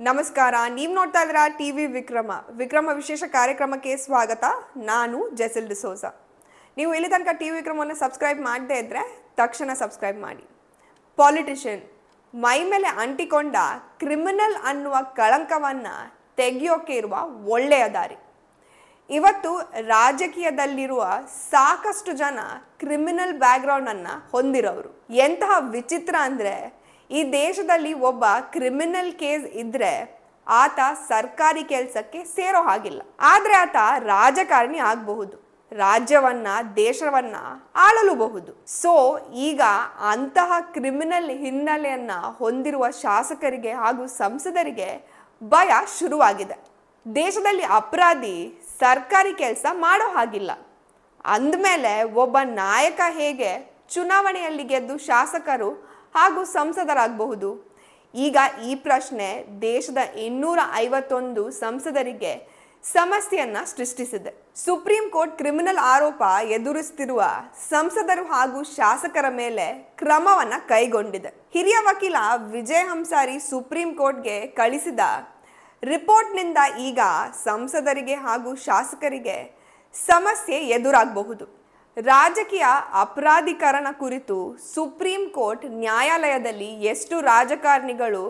ನಮಸ್ಕಾರ. ನೀವು ನೋಡ್ತಾ ಇದ್ದೀರಾ ಟಿವಿ ವಿಕ್ರಮ ವಿಶೇಷ ಕಾರ್ಯಕ್ರಮಕ್ಕೆ ಸ್ವಾಗತ. ನಾನು ಜೆಸಿಲ್ ಡಿಸೋಜ. ನೀವು ಇಲ್ಲಿ ತನಕ ಟಿವಿ ವಿಕ್ರಮವನ್ನು ಸಬ್ಸ್ಕ್ರೈಬ್ ಮಾಡದೇ ಇದ್ದರೆ ತಕ್ಷಣ ಸಬ್ಸ್ಕ್ರೈಬ್ ಮಾಡಿ. ಪಾಲಿಟಿಷಿಯನ್ ಮೈ ಮೇಲೆ ಅಂಟಿಕೊಂಡ ಕ್ರಿಮಿನಲ್ ಅನ್ನುವ ಕಳಂಕವನ್ನು ತೆಗೆಯೋಕೆ ಇರುವ ಒಳ್ಳೆಯ ದಾರಿ. ಇವತ್ತು ರಾಜಕೀಯದಲ್ಲಿರುವ ಸಾಕಷ್ಟು ಜನ ಕ್ರಿಮಿನಲ್ ಬ್ಯಾಕ್ಗ್ರೌಂಡನ್ನು ಹೊಂದಿರೋರು. ಎಂತಹ ವಿಚಿತ್ರ ಅಂದರೆ, ಈ ದೇಶದಲ್ಲಿ ಒಬ್ಬ ಕ್ರಿಮಿನಲ್ ಕೇಸ್ ಇದ್ರೆ ಆತ ಸರ್ಕಾರಿ ಕೆಲಸಕ್ಕೆ ಸೇರೋ ಹಾಗಿಲ್ಲ. ಆದರೆ ಆತ ರಾಜಕಾರಣಿ ಆಗಬಹುದು, ರಾಜ್ಯವನ್ನ ದೇಶವನ್ನ ಆಳಲೂಬಹುದು. ಸೊ ಈಗ ಅಂತಹ ಕ್ರಿಮಿನಲ್ ಹಿನ್ನೆಲೆಯನ್ನ ಹೊಂದಿರುವ ಶಾಸಕರಿಗೆ ಹಾಗೂ ಸಂಸದರಿಗೆ ಭಯ ಶುರುವಾಗಿದೆ. ದೇಶದಲ್ಲಿ ಅಪರಾಧಿ ಸರ್ಕಾರಿ ಕೆಲಸ ಮಾಡೋ ಹಾಗಿಲ್ಲ ಅಂದಮೇಲೆ ಒಬ್ಬ ನಾಯಕ ಹೇಗೆ ಚುನಾವಣೆಯಲ್ಲಿ ಗೆದ್ದು ಶಾಸಕರು ಹಾಗೂ ಸಂಸದರಾಗಬಹುದು? ಈಗ ಈ ಪ್ರಶ್ನೆ ದೇಶದ 251 ಸಂಸದರಿಗೆ ಸಮಸ್ಯೆಯನ್ನ ಸೃಷ್ಟಿಸಿದೆ. ಸುಪ್ರೀಂ ಕೋರ್ಟ್ ಕ್ರಿಮಿನಲ್ ಆರೋಪ ಎದುರಿಸುತ್ತಿರುವ ಸಂಸದರು ಹಾಗೂ ಶಾಸಕರ ಮೇಲೆ ಕ್ರಮವನ್ನ ಕೈಗೊಂಡಿದೆ. ಹಿರಿಯ ವಕೀಲ ವಿಜಯ್ ಹಂಸಾರಿ ಸುಪ್ರೀಂ ಕೋರ್ಟ್ಗೆ ಕಳಿಸಿದ ರಿಪೋರ್ಟ್ನಿಂದ ಈಗ ಸಂಸದರಿಗೆ ಹಾಗೂ ಶಾಸಕರಿಗೆ ಸಮಸ್ಯೆ ಎದುರಾಗಬಹುದು. ರಾಜಕೀಯ ಅಪರಾಧೀಕರಣ ಕುರಿತು ಸುಪ್ರೀಂ ಕೋರ್ಟ್ ನ್ಯಾಯಾಲಯದಲ್ಲಿ ಎಷ್ಟು ರಾಜಕಾರಣಿಗಳು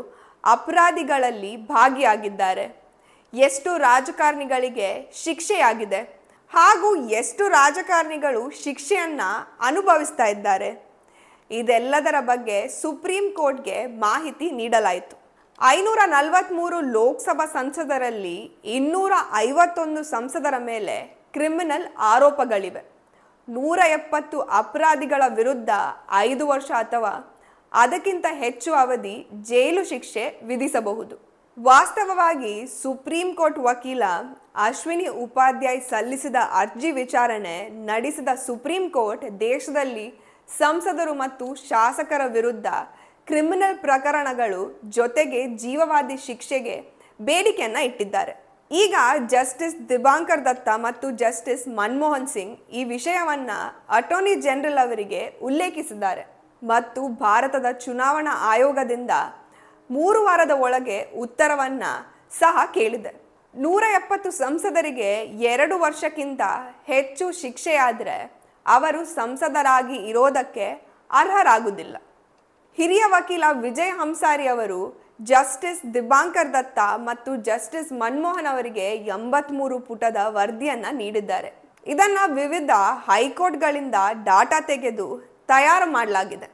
ಅಪರಾಧಿಗಳಲ್ಲಿ ಭಾಗಿಯಾಗಿದ್ದಾರೆ, ಎಷ್ಟು ರಾಜಕಾರಣಿಗಳಿಗೆ ಶಿಕ್ಷೆಯಾಗಿದೆ ಹಾಗೂ ಎಷ್ಟು ರಾಜಕಾರಣಿಗಳು ಶಿಕ್ಷೆಯನ್ನ ಅನುಭವಿಸ್ತಾ ಇದ್ದಾರೆ, ಇದೆಲ್ಲದರ ಬಗ್ಗೆ ಸುಪ್ರೀಂ ಕೋರ್ಟ್ಗೆ ಮಾಹಿತಿ ನೀಡಲಾಯಿತು. 543 ಲೋಕಸಭಾ ಸಂಸದರಲ್ಲಿ 251 ಸಂಸದರ ಮೇಲೆ ಕ್ರಿಮಿನಲ್ ಆರೋಪಗಳಿವೆ. 170 ಅಪರಾಧಿಗಳ ವಿರುದ್ಧ 5 ವರ್ಷ ಅಥವಾ ಅದಕ್ಕಿಂತ ಹೆಚ್ಚು ಅವಧಿ ಜೈಲು ಶಿಕ್ಷೆ ವಿಧಿಸಬಹುದು. ವಾಸ್ತವವಾಗಿ ಸುಪ್ರೀಂ ಕೋರ್ಟ್ ವಕೀಲ ಅಶ್ವಿನಿ ಉಪಾಧ್ಯಾಯ್ ಸಲ್ಲಿಸಿದ ಅರ್ಜಿ ವಿಚಾರಣೆ ನಡೆಸಿದ ಸುಪ್ರೀಂ ಕೋರ್ಟ್ ದೇಶದಲ್ಲಿ ಸಂಸದರು ಮತ್ತು ಶಾಸಕರ ವಿರುದ್ಧ ಕ್ರಿಮಿನಲ್ ಪ್ರಕರಣಗಳು ಜೊತೆಗೆ ಜೀವಾವಧಿ ಶಿಕ್ಷೆಗೆ ಬೇಡಿಕೆಯನ್ನ ಇಟ್ಟಿದ್ದಾರೆ. ಈಗ ಜಸ್ಟಿಸ್ ದಿಬಾಂಕರ್ ದತ್ತಾ ಮತ್ತು ಜಸ್ಟಿಸ್ ಮನಮೋಹನ್ ಸಿಂಗ್ ಈ ವಿಷಯವನ್ನ ಅಟಾರ್ನಿ ಜನರಲ್ ಅವರಿಗೆ ಉಲ್ಲೇಖಿಸಿದ್ದಾರೆ ಮತ್ತು ಭಾರತದ ಚುನಾವಣಾ ಆಯೋಗದಿಂದ 3 ವಾರದ ಒಳಗೆ ಉತ್ತರವನ್ನ ಸಹ ಕೇಳಿದೆ. 170 ಸಂಸದರಿಗೆ 2 ವರ್ಷಕ್ಕಿಂತ ಹೆಚ್ಚು ಶಿಕ್ಷೆಯಾದರೆ ಅವರು ಸಂಸದರಾಗಿ ಇರೋದಕ್ಕೆ ಅರ್ಹರಾಗುವುದಿಲ್ಲ. ಹಿರಿಯ ವಕೀಲ ವಿಜಯ್ ಹಂಸಾರಿ ಅವರು ಜಸ್ಟಿಸ್ ದಿಬಾಂಕರ್ ದತ್ತಾ ಮತ್ತು ಜಸ್ಟಿಸ್ ಮನಮೋಹನ್ ಅವರಿಗೆ 83 ಪುಟದ ವರದಿಯನ್ನ ನೀಡಿದ್ದಾರೆ. ಇದನ್ನ ವಿವಿಧ ಹೈಕೋರ್ಟ್ಗಳಿಂದ ಡಾಟಾ ತೆಗೆದು ತಯಾರು ಮಾಡಲಾಗಿದೆ.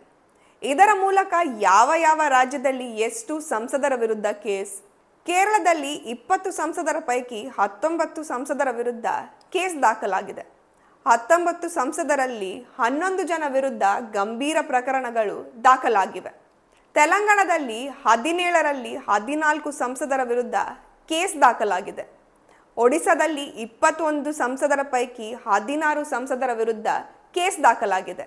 ಇದರ ಮೂಲಕ ಯಾವ ರಾಜ್ಯದಲ್ಲಿ ಎಷ್ಟು ಸಂಸದರ ವಿರುದ್ಧ ಕೇಸ್, ಕೇರಳದಲ್ಲಿ 20 ಸಂಸದರ ಪೈಕಿ 19 ಸಂಸದರ ವಿರುದ್ಧ ಕೇಸ್ ದಾಖಲಾಗಿದೆ. 19 ಸಂಸದರಲ್ಲಿ 11 ಜನ ವಿರುದ್ಧ ಗಂಭೀರ ಪ್ರಕರಣಗಳು ದಾಖಲಾಗಿವೆ. ತೆಲಂಗಾಣದಲ್ಲಿ 17ರಲ್ಲಿ 14 ಸಂಸದರ ವಿರುದ್ಧ ಕೇಸ್ ದಾಖಲಾಗಿದೆ. ಒಡಿಶಾದಲ್ಲಿ 21 ಸಂಸದರ ಪೈಕಿ 16 ಸಂಸದರ ವಿರುದ್ಧ ಕೇಸ್ ದಾಖಲಾಗಿದೆ.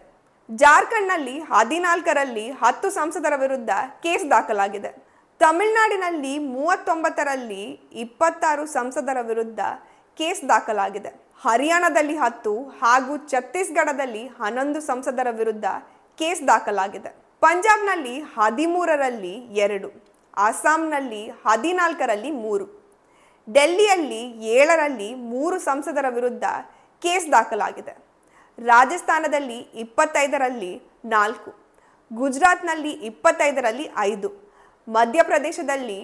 ಜಾರ್ಖಂಡ್ನಲ್ಲಿ 14ರಲ್ಲಿ 10 ಸಂಸದರ ವಿರುದ್ಧ ಕೇಸ್ ದಾಖಲಾಗಿದೆ. ತಮಿಳುನಾಡಿನಲ್ಲಿ 39ರಲ್ಲಿ 26 ಸಂಸದರ ವಿರುದ್ಧ ಕೇಸ್ ದಾಖಲಾಗಿದೆ. ಹರಿಯಾಣದಲ್ಲಿ 10 ಹಾಗೂ ಛತ್ತೀಸ್ಗಢದಲ್ಲಿ 11 ಸಂಸದರ ವಿರುದ್ಧ ಕೇಸ್ ದಾಖಲಾಗಿದೆ. ಪಂಜಾಬ್ನಲ್ಲಿ 13ರಲ್ಲಿ 2, ಅಸ್ಸಾಂನಲ್ಲಿ 14ರಲ್ಲಿ 3, ಡೆಲ್ಲಿಯಲ್ಲಿ 7ರಲ್ಲಿ 3 ಸಂಸದರ ವಿರುದ್ಧ ಕೇಸ್ ದಾಖಲಾಗಿದೆ. ರಾಜಸ್ಥಾನದಲ್ಲಿ 25ರಲ್ಲಿ 4, ಗುಜರಾತ್ನಲ್ಲಿ 25ರಲ್ಲಿ 5, ಮಧ್ಯಪ್ರದೇಶದಲ್ಲಿ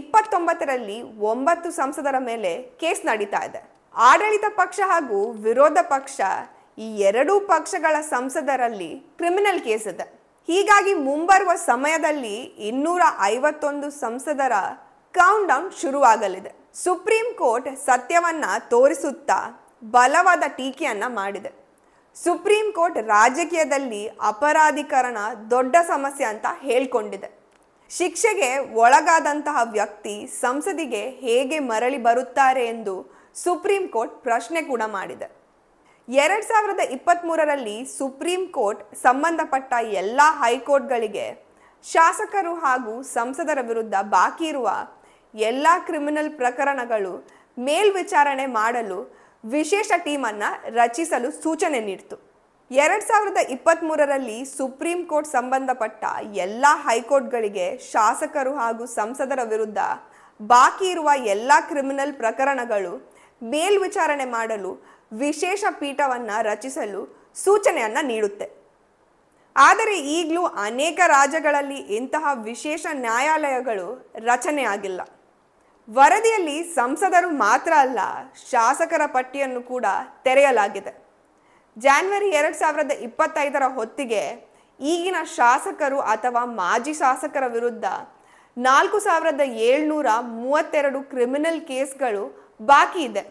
29ರಲ್ಲಿ 9 ಸಂಸದರ ಮೇಲೆ ಕೇಸ್ ನಡೀತಾ ಇದೆ. ಆಡಳಿತ ಪಕ್ಷ ಹಾಗೂ ವಿರೋಧ ಪಕ್ಷ ಈ ಎರಡೂ ಪಕ್ಷಗಳ ಸಂಸದರಲ್ಲಿ ಕ್ರಿಮಿನಲ್ ಕೇಸ್ ಇದೆ. ಹೀಗಾಗಿ ಮುಂಬರುವ ಸಮಯದಲ್ಲಿ 251 ಸಂಸದರ ಕೌಂಟ್ ಡೌನ್ ಶುರುವಾಗಲಿದೆ. ಸುಪ್ರೀಂ ಕೋರ್ಟ್ ಸತ್ಯವನ್ನ ತೋರಿಸುತ್ತಾ ಬಲವಾದ ಟೀಕೆಯನ್ನ ಮಾಡಿದೆ. ಸುಪ್ರೀಂ ಕೋರ್ಟ್ ರಾಜಕೀಯದಲ್ಲಿ ಅಪರಾಧೀಕರಣ ದೊಡ್ಡ ಸಮಸ್ಯೆ ಅಂತ ಹೇಳ್ಕೊಂಡಿದೆ. ಶಿಕ್ಷೆಗೆ ಒಳಗಾದಂತಹ ವ್ಯಕ್ತಿ ಸಂಸದಿಗೆ ಹೇಗೆ ಮರಳಿ ಬರುತ್ತಾರೆ ಎಂದು ಸುಪ್ರೀಂ ಕೋರ್ಟ್ ಪ್ರಶ್ನೆ ಕೂಡ ಮಾಡಿದೆ. 2023ರಲ್ಲಿ ಸುಪ್ರೀಂ ಕೋರ್ಟ್ ಸಂಬಂಧಪಟ್ಟ ಎಲ್ಲ ಹೈಕೋರ್ಟ್ಗಳಿಗೆ ಶಾಸಕರು ಹಾಗೂ ಸಂಸದರ ವಿರುದ್ಧ ಬಾಕಿ ಇರುವ ಎಲ್ಲ ಕ್ರಿಮಿನಲ್ ಪ್ರಕರಣಗಳು ಮೇಲ್ವಿಚಾರಣೆ ಮಾಡಲು ವಿಶೇಷ ಟೀಮನ್ನು ರಚಿಸಲು ಸೂಚನೆ ನೀಡಿತು. 2023ರಲ್ಲಿ ಸುಪ್ರೀಂ ಕೋರ್ಟ್ ಸಂಬಂಧಪಟ್ಟ ಎಲ್ಲ ಹೈಕೋರ್ಟ್ಗಳಿಗೆ ಶಾಸಕರು ಹಾಗೂ ಸಂಸದರ ವಿರುದ್ಧ ಬಾಕಿ ಇರುವ ಎಲ್ಲ ಕ್ರಿಮಿನಲ್ ಪ್ರಕರಣಗಳು ಮೇಲ್ವಿಚಾರಣೆ ಮಾಡಲು ವಿಶೇಷ ಪೀಠವನ್ನು ರಚಿಸಲು ಸೂಚನೆಯನ್ನು ನೀಡುತ್ತೆ. ಆದರೆ ಈಗಲೂ ಅನೇಕ ರಾಜ್ಯಗಳಲ್ಲಿ ಇಂತಹ ವಿಶೇಷ ನ್ಯಾಯಾಲಯಗಳು ರಚನೆ ಆಗಿಲ್ಲ. ವರದಿಯಲ್ಲಿ ಸಂಸದರು ಮಾತ್ರ ಅಲ್ಲ, ಶಾಸಕರ ಪಟ್ಟಿಯನ್ನು ಕೂಡ ತೆರೆಯಲಾಗಿದೆ. ಜಾನ್ವರಿ 2025 ಹೊತ್ತಿಗೆ ಈಗಿನ ಶಾಸಕರು ಅಥವಾ ಮಾಜಿ ಶಾಸಕರ ವಿರುದ್ಧ 4732 ಕ್ರಿಮಿನಲ್ ಕೇಸ್ಗಳು ಬಾಕಿ ಇದೆ.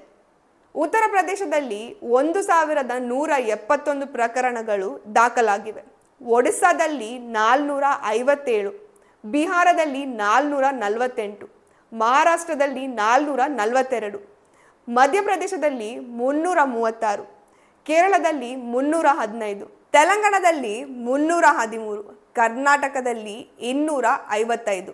ಉತ್ತರ ಪ್ರದೇಶದಲ್ಲಿ 1171 ಪ್ರಕರಣಗಳು ದಾಖಲಾಗಿವೆ. ಒಡಿಸ್ಸಾದಲ್ಲಿ 457, ಬಿಹಾರದಲ್ಲಿ 448, ಮಹಾರಾಷ್ಟ್ರದಲ್ಲಿ 442, ಮಧ್ಯಪ್ರದೇಶದಲ್ಲಿ 336, ಕೇರಳದಲ್ಲಿ 315, ತೆಲಂಗಾಣದಲ್ಲಿ 313, ಕರ್ನಾಟಕದಲ್ಲಿ 255,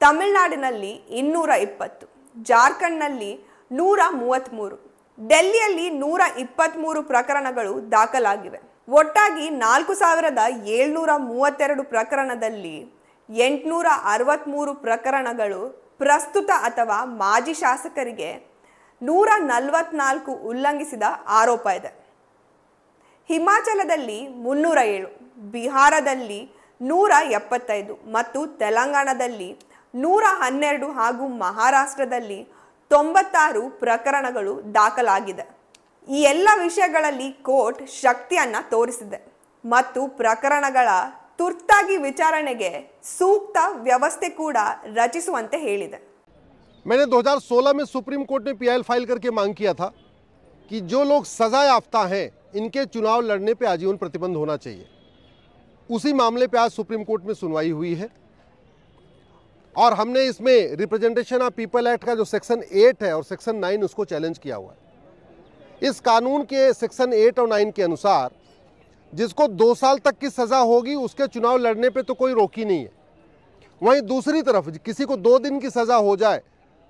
ತಮಿಳುನಾಡಿನಲ್ಲಿ 220, ಜಾರ್ಖಂಡ್ನಲ್ಲಿ 133, ಡೆಲ್ಲಿಯಲ್ಲಿ 123 ಪ್ರಕರಣಗಳು ದಾಖಲಾಗಿವೆ. ಒಟ್ಟಾಗಿ 4732 ಪ್ರಕರಣದಲ್ಲಿ 863 ಪ್ರಕರಣಗಳು ಪ್ರಸ್ತುತ ಅಥವಾ ಮಾಜಿ ಶಾಸಕರಿಗೆ 144 ಉಲ್ಲಂಘಿಸಿದ ಆರೋಪ ಇದೆ. ಹಿಮಾಚಲದಲ್ಲಿ 307, ಬಿಹಾರದಲ್ಲಿ 175 ಮತ್ತು ತೆಲಂಗಾಣದಲ್ಲಿ 112 ಹಾಗೂ ಮಹಾರಾಷ್ಟ್ರದಲ್ಲಿ 96 ಪ್ರಕರಣಗಳು ದಾಖಲಾಗಿದೆ. ಈ ಎಲ್ಲ ವಿಷಯಗಳಲ್ಲಿ ಕೋರ್ಟ್ ಶಕ್ತಿಯನ್ನು ತೋರಿಸಿದೆ ಮತ್ತು ಪ್ರಕರಣಗಳ ತುರ್ತಾಗಿ ವಿಚಾರಣೆಗೆ ಸೂಕ್ತ ವ್ಯವಸ್ಥೆ ಕೂಡ ರಚಿಸುವಂತೆ ಹೇಳಿದೆ. मैंने 2016 में सुप्रीम कोर्ट में पीआईएल फाइल करके मांग किया था कि जो लोग सजा याफ्ता हैं इनके चुनाव लड़ने पे आजीवन प्रतिबंध होना चाहिए। उसी मामले पे आज सुप्रीम कोर्ट में सुनवाई हुई है और हमने इसमें रिप्रेजेंटेशन ऑफ पीपल एक्ट का जो सेक्शन 8 है और सेक्शन 9 उसको चैलेंज किया हुआ है। इस कानून के सेक्शन 8 और 9 के अनुसार जिसको 2 साल तक की सज़ा होगी उसके चुनाव लड़ने पे तो कोई रोक ही नहीं है। वहीं दूसरी तरफ किसी को 2 दिन की सज़ा हो जाए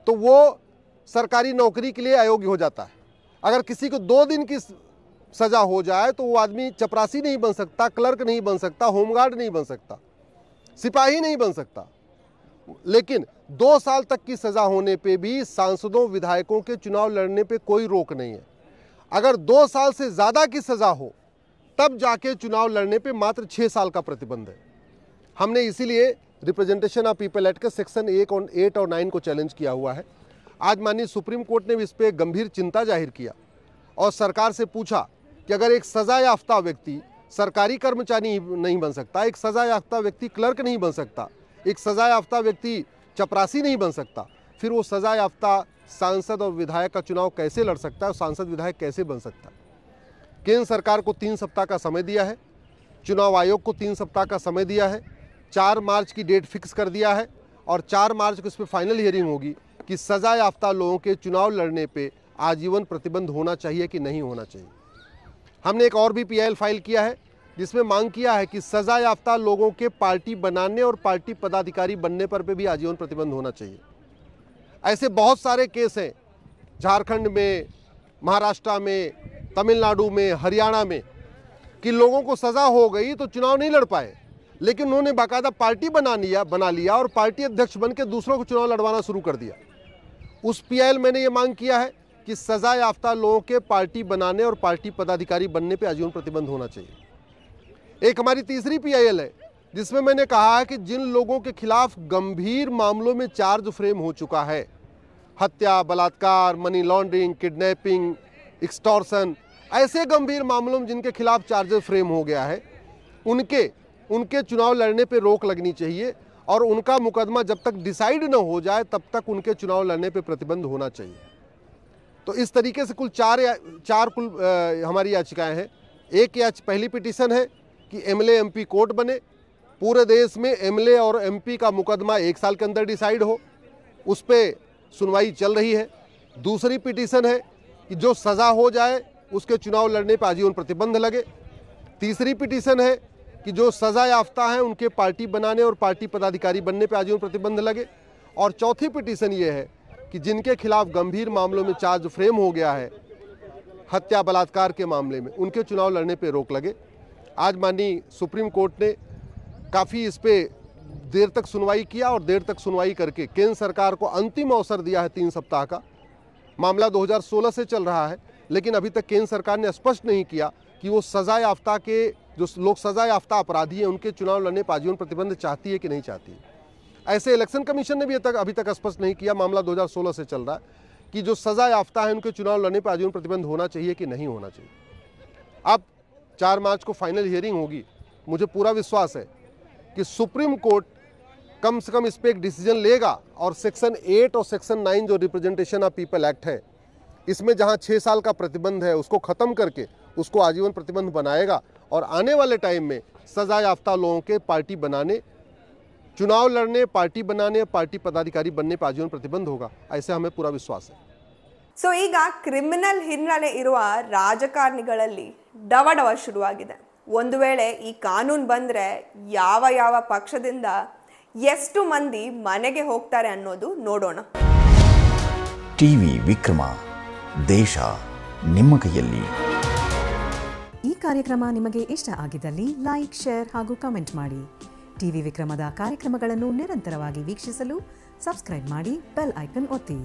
तो वो सरकारी नौकरी के लिए अयोग्य हो जाता है। अगर किसी को 2 दिन की सज़ा हो जाए तो वो आदमी चपरासी नहीं बन सकता, क्लर्क नहीं बन सकता, होमगार्ड नहीं बन सकता, सिपाही नहीं बन सकता। लेकिन 2 साल तक की सज़ा होने पे भी सांसदों विधायकों के चुनाव लड़ने पे कोई रोक नहीं है। अगर 2 साल से ज़्यादा की सज़ा हो तब जाके चुनाव लड़ने पे मात्र 6 साल का प्रतिबंध है। हमने इसीलिए रिप्रेजेंटेशन ऑफ पीपल एक्ट के सेक्शन 8 और 9 को चैलेंज किया हुआ है। आज माननीय सुप्रीम कोर्ट ने भी इस पर गंभीर चिंता जाहिर किया और सरकार से पूछा कि अगर एक सज़ा याफ्ता व्यक्ति सरकारी कर्मचारी नहीं बन सकता, एक सज़ा याफ्ता व्यक्ति क्लर्क नहीं बन सकता, एक सज़ा याफ्ता व्यक्ति चपरासी नहीं बन सकता, फिर वो सज़ा याफ्ता सांसद और विधायक का चुनाव कैसे लड़ सकता है और सांसद विधायक कैसे बन सकता है। केंद्र सरकार को 3 सप्ताह का समय दिया है, चुनाव आयोग को 3 सप्ताह का समय दिया है, 4 मार्च की डेट फिक्स कर दिया है और 4 मार्च को इस पर फाइनल हियरिंग होगी कि सज़ा याफ्ता लोगों के चुनाव लड़ने पे आजीवन प्रतिबंध होना चाहिए कि नहीं होना चाहिए। हमने एक और भी पीआईएल फाइल किया है जिसमें मांग किया है कि सज़ा याफ्ता लोगों के पार्टी बनाने और पार्टी पदाधिकारी बनने पर भी आजीवन प्रतिबंध होना चाहिए। ऐसे बहुत सारे केस हैं झारखंड में, महाराष्ट्र में, तमिलनाडु में, हरियाणा में कि लोगों को सज़ा हो गई तो चुनाव नहीं लड़ पाए, लेकिन उन्होंने बाकायदा पार्टी बना लिया और पार्टी अध्यक्ष बन के दूसरों को चुनाव लड़वाना शुरू कर दिया। उस पीआईएल मैंने ये मांग किया है कि सज़ा याफ्ता लोगों के पार्टी बनाने और पार्टी पदाधिकारी बनने पे आजीवन प्रतिबंध होना चाहिए। एक हमारी तीसरी पीआईएल है जिसमें मैंने कहा है कि जिन लोगों के खिलाफ गंभीर मामलों में चार्ज फ्रेम हो चुका है, हत्या, बलात्कार, मनी लॉन्ड्रिंग, किडनैपिंग, एक्सटॉर्शन, ऐसे गंभीर मामलों में जिनके खिलाफ चार्जेस फ्रेम हो गया है उनके चुनाव लड़ने पे रोक लगनी चाहिए और उनका मुकदमा जब तक डिसाइड न हो जाए तब तक उनके चुनाव लड़ने पे प्रतिबंध होना चाहिए। तो इस तरीके से कुल चार हमारी याचिकाएं हैं। एक पहली पिटीशन है कि एमएलए एमपी कोर्ट बने, पूरे देश में एमएलए और एमपी का मुकदमा 1 साल के अंदर डिसाइड हो, उस पर सुनवाई चल रही है। दूसरी पिटीशन है कि जो सज़ा हो जाए उसके चुनाव लड़ने पर आजीवन प्रतिबंध लगे। तीसरी पिटीशन है कि जो सज़ा याफ्ता हैं उनके पार्टी बनाने और पार्टी पदाधिकारी बनने पर आजीवन प्रतिबंध लगे। और चौथी पिटीशन ये है कि जिनके खिलाफ गंभीर मामलों में चार्ज फ्रेम हो गया है, हत्या बलात्कार के मामले में, उनके चुनाव लड़ने पर रोक लगे। आज माननीय सुप्रीम कोर्ट ने काफ़ी इस पर देर तक सुनवाई किया और देर तक सुनवाई करके केंद्र सरकार को अंतिम अवसर दिया है 3 सप्ताह का। मामला 2016 से चल रहा है, लेकिन अभी तक केंद्र सरकार ने स्पष्ट नहीं किया कि वो सजा याफ्ता के जो लोग सजा याफ्ता अपराधी हैं उनके चुनाव लड़ने पर आजीवन प्रतिबंध चाहती है कि नहीं चाहती है। ऐसे इलेक्शन कमीशन ने भी अभी तक स्पष्ट नहीं किया, मामला 2016 से चल रहा है, कि जो सजा याफ्ता है उनके चुनाव लड़ने पर आजीवन प्रतिबंध होना चाहिए कि नहीं होना चाहिए। अब 4 मार्च को फाइनल हियरिंग होगी। मुझे पूरा विश्वास है कि सुप्रीम कोर्ट कम से कम इस पर एक डिसीजन लेगा और सेक्शन 8 और सेक्शन 9 जो रिप्रेजेंटेशन ऑफ पीपल एक्ट है, इसमें जहां 6 साल का प्रतिबंध है उसको ख़त्म करके उसको आजीवन प्रतिबंध बनाएगा और आने वाले टाइम में सजा याफ्ता लोगों के पार्टी बनाने, चुनाव लड़ने, पार्टी बनाने, पार्टी पदाधिकारी बनने पर आजीवन प्रतिबंध होगा, ऐसे हमें पूरा विश्वास है। ಸೊ ಈಗ ಕ್ರಿಮಿನಲ್ ಹಿನ್ನೆಲೆ ಇರುವ ರಾಜಕಾರಣಿಗಳಲ್ಲಿ ಡವಡವ ಶುರುವಾಗಿದೆ. ಒಂದು ವೇಳೆ ಈ ಕಾನೂನು ಬಂದರೆ ಯಾವ ಯಾವ ಪಕ್ಷದಿಂದ ಎಷ್ಟು ಮಂದಿ ಮನೆಗೆ ಹೋಗ್ತಾರೆ ಅನ್ನೋದು ನೋಡೋಣ. ಟಿವಿ ವಿಕ್ರಮ, ದೇಶ ನಿಮ್ಮ ಕೈಯಲ್ಲಿ. ಈ ಕಾರ್ಯಕ್ರಮ ನಿಮಗೆ ಇಷ್ಟ ಆಗಿದ್ದಲ್ಲಿ ಲೈಕ್, ಶೇರ್ ಹಾಗೂ ಕಮೆಂಟ್ ಮಾಡಿ. ಟಿವಿ ವಿಕ್ರಮದ ಕಾರ್ಯಕ್ರಮಗಳನ್ನು ನಿರಂತರವಾಗಿ ವೀಕ್ಷಿಸಲು ಸಬ್ಸ್ಕ್ರೈಬ್ ಮಾಡಿ, ಬೆಲ್ ಐಕನ್ ಒತ್ತಿ.